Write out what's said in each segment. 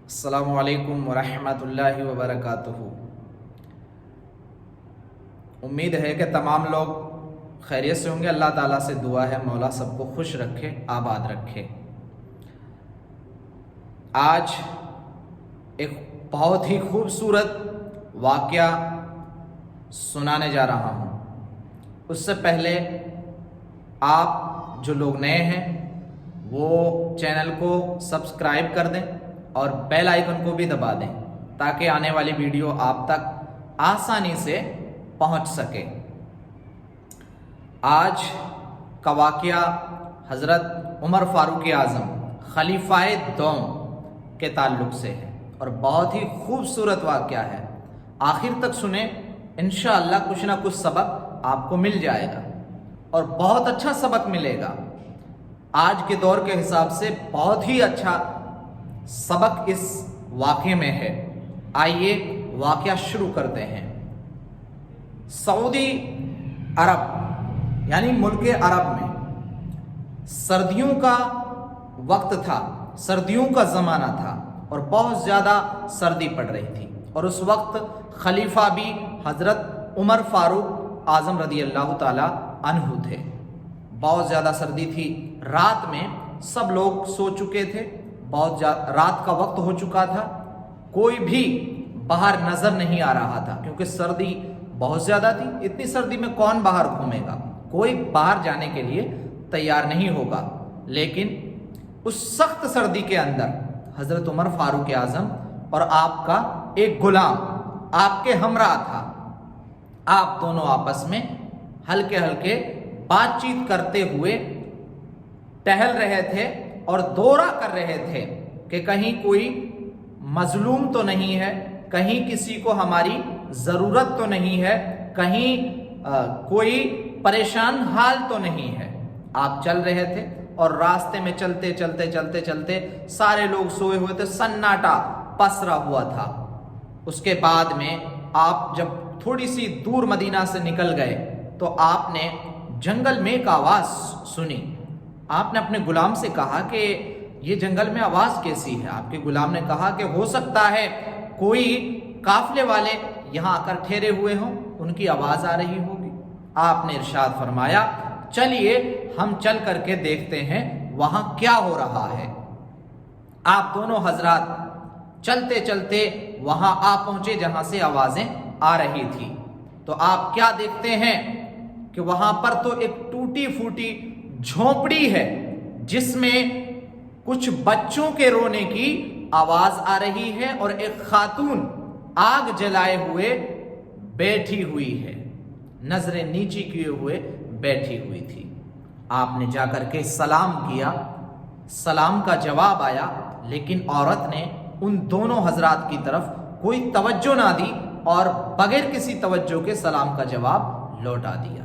अस्सलामु अलैकुम वरहमतुल्लाहि वबरकातुहू। उम्मीद है कि तमाम लोग खैरियत से होंगे। अल्लाह ताला से दुआ है मौला सबको खुश रखे, आबाद रखे। आज एक बहुत ही खूबसूरत वाक़या सुनाने जा रहा हूँ। उससे पहले आप जो लोग नए हैं वो चैनल को सब्सक्राइब कर दें और बेल आइकन को भी दबा दें ताकि आने वाली वीडियो आप तक आसानी से पहुंच सके। आज का वाक़या हज़रत उमर फ़ारूक आज़म खलीफाए दोम के ताल्लुक़ से है और बहुत ही खूबसूरत वाक़या है। आखिर तक सुने, इंशाअल्लाह कुछ ना कुछ सबक आपको मिल जाएगा और बहुत अच्छा सबक मिलेगा। आज के दौर के हिसाब से बहुत ही अच्छा सबक इस वाक़े में है। आइए वाक़या शुरू करते हैं। सऊदी अरब यानी मुल्क अरब में सर्दियों का वक्त था, सर्दियों का ज़माना था और बहुत ज़्यादा सर्दी पड़ रही थी और उस वक्त खलीफा भी हज़रत उमर फ़ारूक आज़म रदी अल्लाह ताला अन्हु थे। बहुत ज़्यादा सर्दी थी। रात में सब लोग सो चुके थे, बहुत रात का वक्त हो चुका था, कोई भी बाहर नज़र नहीं आ रहा था क्योंकि सर्दी बहुत ज़्यादा थी। इतनी सर्दी में कौन बाहर घूमेगा, कोई बाहर जाने के लिए तैयार नहीं होगा। लेकिन उस सख्त सर्दी के अंदर हज़रत उमर फ़ारूक आज़म और आपका एक गुलाम आपके हमरा था। आप दोनों आपस में हल्के हल्के बातचीत करते हुए टहल रहे थे और दौरा कर रहे थे कि कहीं कोई मजलूम तो नहीं है, कहीं किसी को हमारी ज़रूरत तो नहीं है, कहीं कोई परेशान हाल तो नहीं है। आप चल रहे थे और रास्ते में चलते चलते चलते चलते सारे लोग सोए हुए थे, सन्नाटा पसरा हुआ था। उसके बाद में आप जब थोड़ी सी दूर मदीना से निकल गए तो आपने जंगल में एक आवाज़ सुनी। आपने अपने गुलाम से कहा कि ये जंगल में आवाज़ कैसी है। आपके गुलाम ने कहा कि हो सकता है कोई काफले वाले यहाँ आकर ठहरे हुए हों, उनकी आवाज़ आ रही होगी। आपने इरशाद फरमाया, चलिए हम चल करके देखते हैं वहाँ क्या हो रहा है। आप दोनों हजरात चलते चलते वहाँ आ पहुँचे जहाँ से आवाज़ें आ रही थी। तो आप क्या देखते हैं कि वहाँ पर तो एक टूटी फूटी झोपड़ी है जिसमें कुछ बच्चों के रोने की आवाज आ रही है और एक खातून आग जलाए हुए बैठी हुई है, नजरें नीची किए हुए बैठी हुई थी। आपने जाकर के सलाम किया, सलाम का जवाब आया, लेकिन औरत ने उन दोनों हजरात की तरफ कोई तवज्जो ना दी और बगैर किसी तवज्जो के सलाम का जवाब लौटा दिया।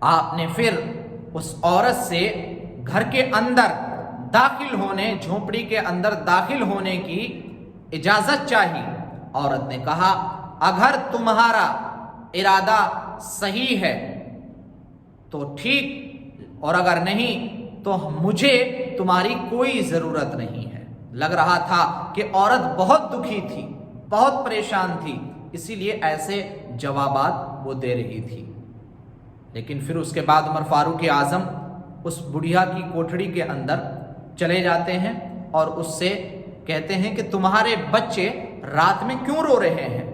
आपने फिर उस औरत से घर के अंदर दाखिल होने, झोपड़ी के अंदर दाखिल होने की इजाजत चाहिए। औरत ने कहा, अगर तुम्हारा इरादा सही है तो ठीक, और अगर नहीं तो मुझे तुम्हारी कोई जरूरत नहीं है। लग रहा था कि औरत बहुत दुखी थी, बहुत परेशान थी, इसीलिए ऐसे जवाबात वो दे रही थी। लेकिन फिर उसके बाद उमर फ़ारूक आज़म उस बुढ़िया की कोठड़ी के अंदर चले जाते हैं और उससे कहते हैं कि तुम्हारे बच्चे रात में क्यों रो रहे हैं,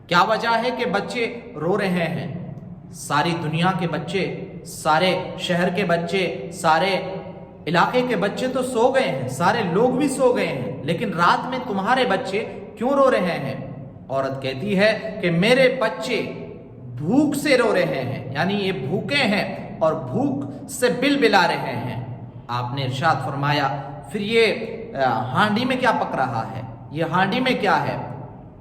क्या वजह है कि बच्चे रो रहे हैं। सारी दुनिया के बच्चे, सारे शहर के बच्चे, सारे इलाके के बच्चे तो सो गए हैं, सारे लोग भी सो गए हैं, लेकिन रात में तुम्हारे बच्चे क्यों रो रहे हैं। औरत कहती है कि मेरे बच्चे भूख से रो रहे हैं, यानी ये भूखे हैं और भूख से बिलबिला रहे हैं। आपने इरशाद फरमाया, फिर ये हांडी में क्या पक रहा है, ये हांडी में क्या है।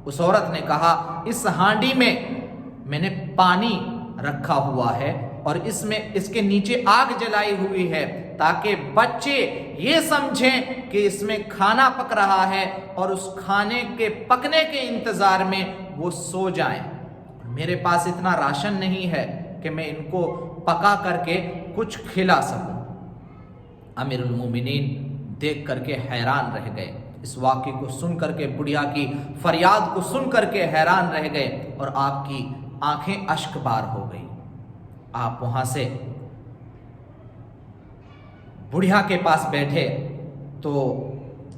उस औरत ने कहा, इस हांडी में मैंने पानी रखा हुआ है और इसमें इसके नीचे आग जलाई हुई है ताकि बच्चे ये समझें कि इसमें खाना पक रहा है और उस खाने के पकने के इंतजार में वो सो जाएं। मेरे पास इतना राशन नहीं है कि मैं इनको पका करके कुछ खिला सकूं। अमीरुल मोमिनीन देख करके हैरान रह गए। इस वाक़े को सुन करके, बुढ़िया की फरियाद को सुन करके हैरान रह गए और आपकी आंखें अश्कबार हो गई। आप वहां से बुढ़िया के पास बैठे तो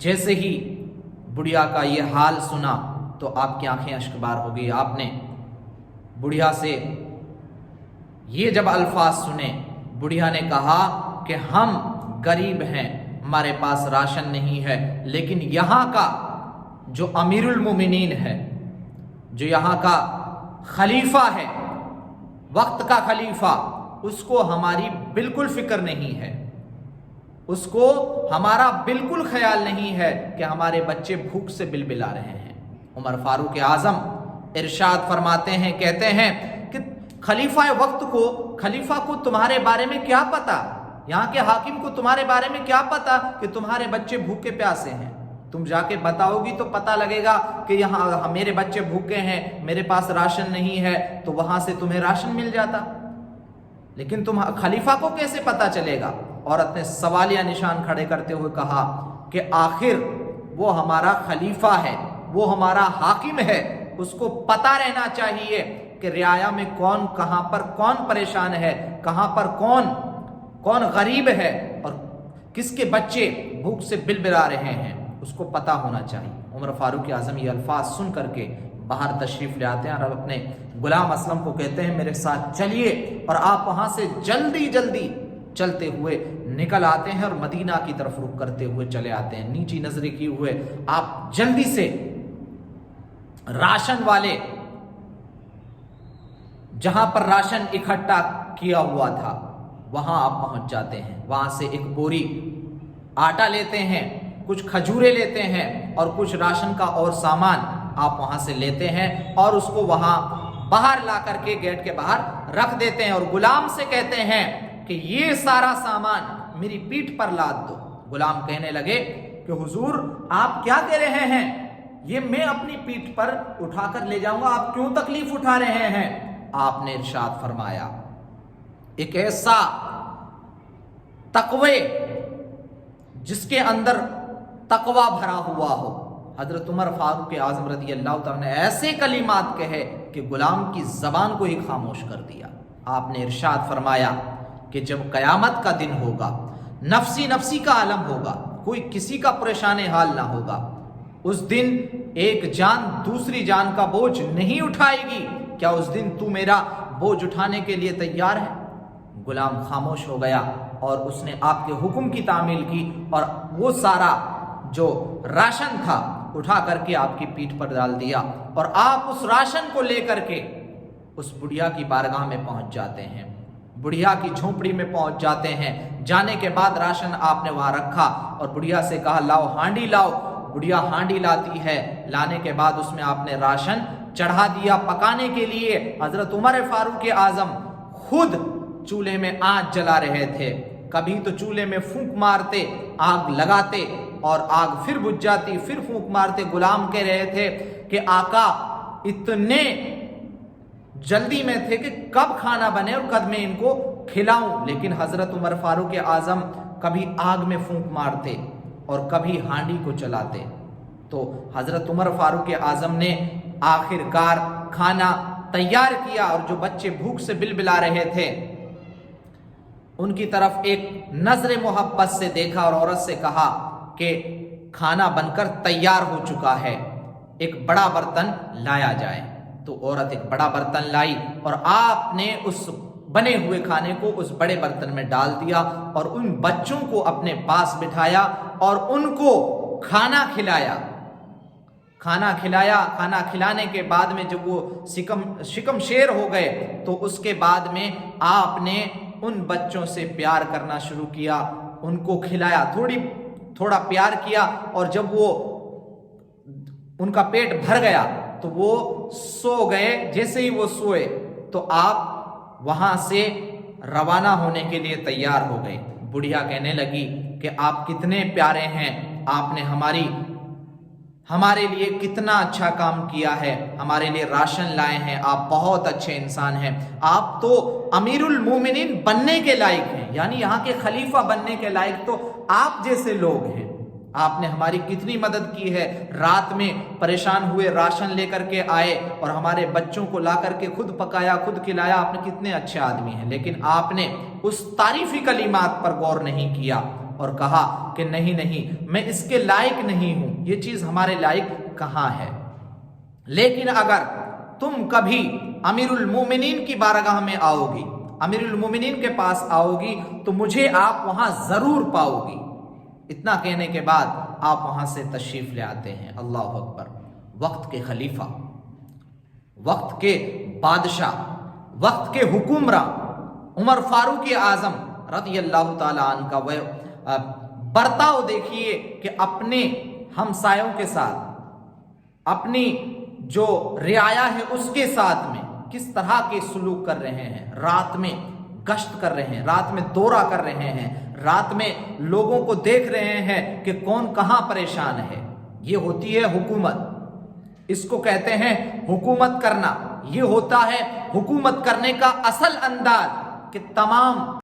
जैसे ही बुढ़िया का ये हाल सुना तो आपकी आंखें अश्कबार हो गई। आपने बुढ़िया से ये जब अल्फाज सुने, बुढ़िया ने कहा कि हम गरीब हैं, हमारे पास राशन नहीं है, लेकिन यहाँ का जो अमीरुल मोमिनीन है, जो यहाँ का खलीफा है, वक्त का खलीफा, उसको हमारी बिल्कुल फिक्र नहीं है, उसको हमारा बिल्कुल ख्याल नहीं है कि हमारे बच्चे भूख से बिलबिला रहे हैं। उमर फारूक आजम इरशाद फरमाते हैं, कहते हैं कि खलीफा को तुम्हारे बारे में क्या पता, यहाँ के हाकिम को तुम्हारे बारे में क्या पता कि तुम्हारे बच्चे भूखे प्यासे हैं। तुम जाके बताओगी तो पता लगेगा कि यहाँ मेरे बच्चे भूखे हैं, मेरे पास राशन नहीं है, तो वहां से तुम्हें राशन मिल जाता, लेकिन तुम खलीफा को कैसे पता चलेगा। औरत ने सवालिया निशान खड़े करते हुए कहा कि आखिर वो हमारा खलीफा है, वो हमारा हाकिम है, उसको पता रहना चाहिए कि रियाया में कौन कहां पर कौन परेशान है, कहां पर कौन गरीब है और किसके बच्चे भूख से बिलबिला रहे हैं, उसको पता होना चाहिए। उमर फारूक आजम ये अल्फाज सुन करके बाहर तशरीफ ले आते हैं और अपने गुलाम असलम को कहते हैं, मेरे साथ चलिए, और आप वहां से जल्दी जल्दी चलते हुए निकल आते हैं और मदीना की तरफ रुख करते हुए चले आते हैं। नीची नजरें किए हुए आप जल्दी से राशन वाले, जहां पर राशन इकट्ठा किया हुआ था, वहां आप पहुंच जाते हैं। वहां से एक बोरी आटा लेते हैं, कुछ खजूरें लेते हैं और कुछ राशन का और सामान आप वहां से लेते हैं और उसको वहां बाहर ला करके गेट के बाहर रख देते हैं और गुलाम से कहते हैं कि ये सारा सामान मेरी पीठ पर लाद दो। गुलाम कहने लगे कि हुजूर आप क्या कह रहे हैं, ये मैं अपनी पीठ पर उठाकर ले जाऊंगा, आप क्यों तकलीफ उठा रहे हैं। आपने इरशाद फरमाया, एक ऐसा तकवे जिसके अंदर तकवा भरा हुआ हो, हजरत उमर फारूक आजम रज़ी अल्लाह तआला ने ऐसे कलिमात कहे कि गुलाम की जबान को ही खामोश कर दिया। आपने इरशाद फरमाया कि जब कयामत का दिन होगा, नफसी नफसी का आलम होगा, कोई किसी का परेशान हाल ना होगा, उस दिन एक जान दूसरी जान का बोझ नहीं उठाएगी, क्या उस दिन तू मेरा बोझ उठाने के लिए तैयार है। गुलाम खामोश हो गया और उसने आपके हुक्म की तामील की और वो सारा जो राशन था उठा करके आपकी पीठ पर डाल दिया और आप उस राशन को लेकर के उस बुढ़िया की बारगाह में पहुंच जाते हैं, बुढ़िया की झोपड़ी में पहुंच जाते हैं। जाने के बाद राशन आपने वहां रखा और बुढ़िया से कहा लाओ हांडी लाओ। बुढ़िया हांडी लाती है, लाने के बाद उसमें आपने राशन चढ़ा दिया पकाने के लिए। हजरत उमर फारूक आजम खुद चूल्हे में आग जला रहे थे, कभी तो चूल्हे में फूंक मारते, आग लगाते और आग फिर बुझ जाती, फिर फूंक मारते। गुलाम कह रहे थे कि आका इतने जल्दी में थे कि कब खाना बने और कब मैं इनको खिलाऊं, लेकिन हजरत उमर फारूक आजम कभी आग में फूंक मारते और कभी हांडी को चलाते। तो हजरत उमर फारूक आजम ने आखिरकार खाना तैयार किया और जो बच्चे भूख से बिलबिला रहे थे उनकी तरफ एक नजर मोहब्बत से देखा और औरत से कहा कि खाना बनकर तैयार हो चुका है, एक बड़ा बर्तन लाया जाए। तो औरत एक बड़ा बर्तन लाई और आपने उस बने हुए खाने को उस बड़े बर्तन में डाल दिया और उन बच्चों को अपने पास बिठाया और उनको खाना खिलाया। खाना खिलाने के बाद में जब वो शिकम शेर हो गए तो उसके बाद में आपने उन बच्चों से प्यार करना शुरू किया, उनको खिलाया, थोड़ा प्यार किया और जब वो उनका पेट भर गया तो वो सो गए। जैसे ही वो सोए तो आप वहां से रवाना होने के लिए तैयार हो गए। बुढ़िया कहने लगी कि आप कितने प्यारे हैं, आपने हमारे लिए कितना अच्छा काम किया है, हमारे लिए राशन लाए हैं, आप बहुत अच्छे इंसान हैं, आप तो अमीरुल मोमिनीन बनने के लायक हैं, यानी यहाँ के खलीफा बनने के लायक तो आप जैसे लोग हैं। आपने हमारी कितनी मदद की है, रात में परेशान हुए राशन लेकर के आए और हमारे बच्चों को ला करके खुद पकाया, खुद खिलाया, आपने कितने अच्छे आदमी हैं। लेकिन आपने उस तारीफी कलिमात पर गौर नहीं किया और कहा कि नहीं नहीं, मैं इसके लायक नहीं हूं, ये चीज हमारे लायक कहां है। लेकिन अगर तुम कभी अमीरुल मोमिनीन की बारगाह में आओगी, अमीरुल मोमिनीन के पास आओगी, तो मुझे आप वहां जरूर पाओगी। इतना कहने के बाद आप वहां से तशरीफ ले आते हैं। अल्लाह अकबर। वक्त के खलीफा, वक्त के बादशाह, वक्त के हुक्मरां उमर फारूक आजम रज़ी अल्लाह ताला अन्हु का वह बर्ताव देखिए कि अपने हमसायों के साथ, अपनी जो रियाया है उसके साथ में किस तरह के सलूक कर रहे हैं। रात में गश्त कर रहे हैं, रात में दौरा कर रहे हैं, रात में लोगों को देख रहे हैं कि कौन कहां परेशान है। ये होती है हुकूमत, इसको कहते हैं हुकूमत करना। ये होता है हुकूमत करने का असल अंदाज कि तमाम